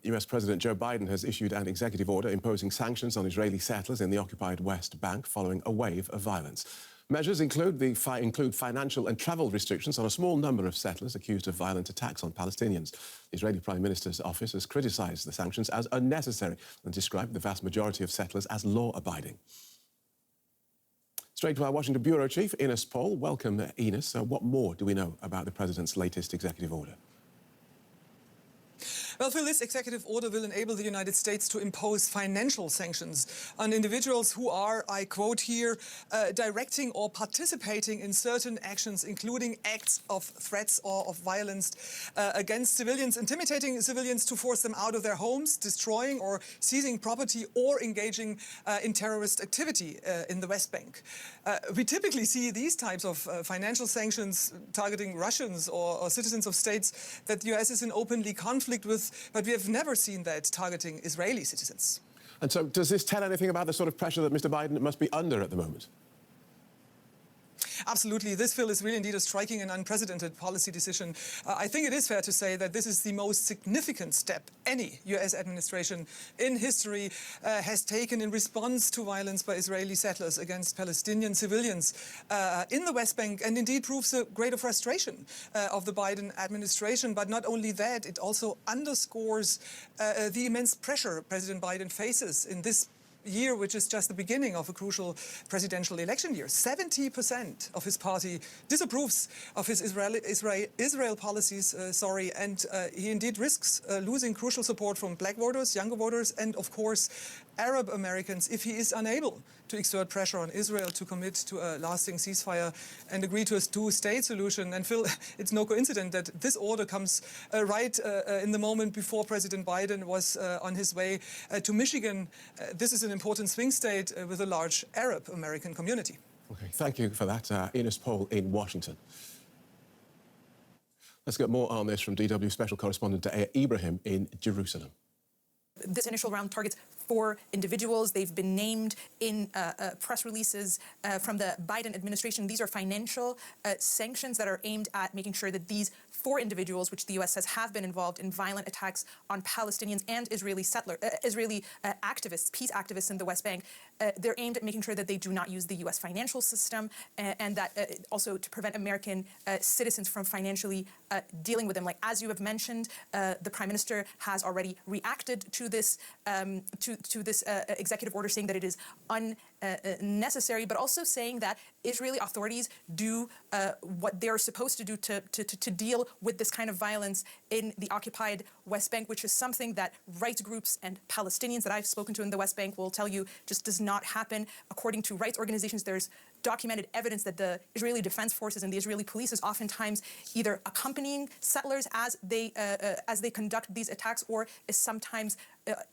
US President Joe Biden has issued an executive order imposing sanctions on Israeli settlers in the occupied West Bank following a wave of violence. Measures include financial and travel restrictions on a small number of settlers accused of violent attacks on Palestinians. The Israeli Prime Minister's office has criticised the sanctions as unnecessary and described the vast majority of settlers as law-abiding. Straight to our Washington Bureau Chief, Ines Paul. Welcome, Ines. What more do we know about the President's latest executive order? Well, Phil, this executive order will enable the United States to impose financial sanctions on individuals who are, I quote here, directing or participating in certain actions, including acts of threats or of violence against civilians, intimidating civilians to force them out of their homes, destroying or seizing property, or engaging in terrorist activity in the West Bank. We typically see these types of financial sanctions targeting Russians or citizens of states that the US is in openly conflict with, but we have never seen that targeting Israeli citizens. And so does this tell anything about the sort of pressure that Mr. Biden must be under at the moment? Absolutely. This, Phil, is really indeed a striking and unprecedented policy decision. I think it is fair to say that this is the most significant step any US administration in history has taken in response to violence by Israeli settlers against Palestinian civilians in the West Bank, and indeed proves a greater frustration of the Biden administration. But not only that, it also underscores the immense pressure President Biden faces in this year, which is just the beginning of a crucial presidential election year. 70% of his party disapproves of his Israel policies, and he indeed risks losing crucial support from black voters, younger voters, and of course Arab Americans if he is unable to exert pressure on Israel to commit to a lasting ceasefire and agree to a two-state solution. And Phil, it's no coincidence that this order comes right in the moment before President Biden was on his way to Michigan. This is an important swing state with a large Arab American community. Okay, thank you for that, Ines Paul in Washington. Let's get more on this from DW Special Correspondent Ibrahim in Jerusalem. This initial round targets 4 individuals. They've been named in press releases from the Biden administration. These are financial sanctions that are aimed at making sure that these 4 individuals, which the U.S. says have been involved in violent attacks on Palestinians and Israeli activists, peace activists in the West Bank, they're aimed at making sure that they do not use the U.S. financial system, and that also to prevent American citizens from financially dealing with them. Like, as you have mentioned, the Prime Minister has already reacted to this executive order, saying that it is unnecessary, but also saying that Israeli authorities do what they're supposed to do to deal with this kind of violence in the occupied West Bank, which is something that rights groups and Palestinians that I've spoken to in the West Bank will tell you just does not happen. According to rights organizations, there's documented evidence that the Israeli Defense Forces and the Israeli police is oftentimes either accompanying settlers as they conduct these attacks, or is sometimes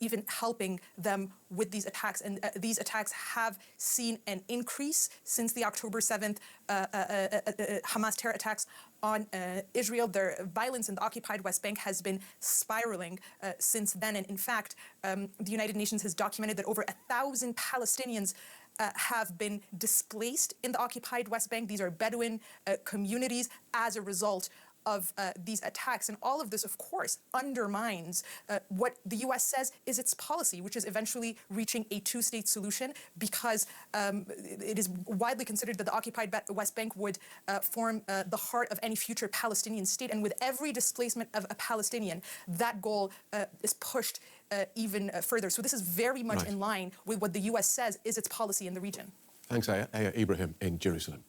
even helping them with these attacks. And these attacks have seen an increase since the October 7th Hamas terror attacks on Israel. Their violence in the occupied West Bank has been spiraling since then. And in fact, the United Nations has documented that over 1,000 Palestinians have been displaced in the occupied West Bank. These are Bedouin communities as a result of these attacks. And all of this, of course, undermines what the U.S. says is its policy, which is eventually reaching a two-state solution, because it is widely considered that the occupied West Bank would form the heart of any future Palestinian state. And with every displacement of a Palestinian, that goal is pushed even further. So this is very much in line with what the U.S. says is its policy in the region. Thanks, Ibrahim in Jerusalem.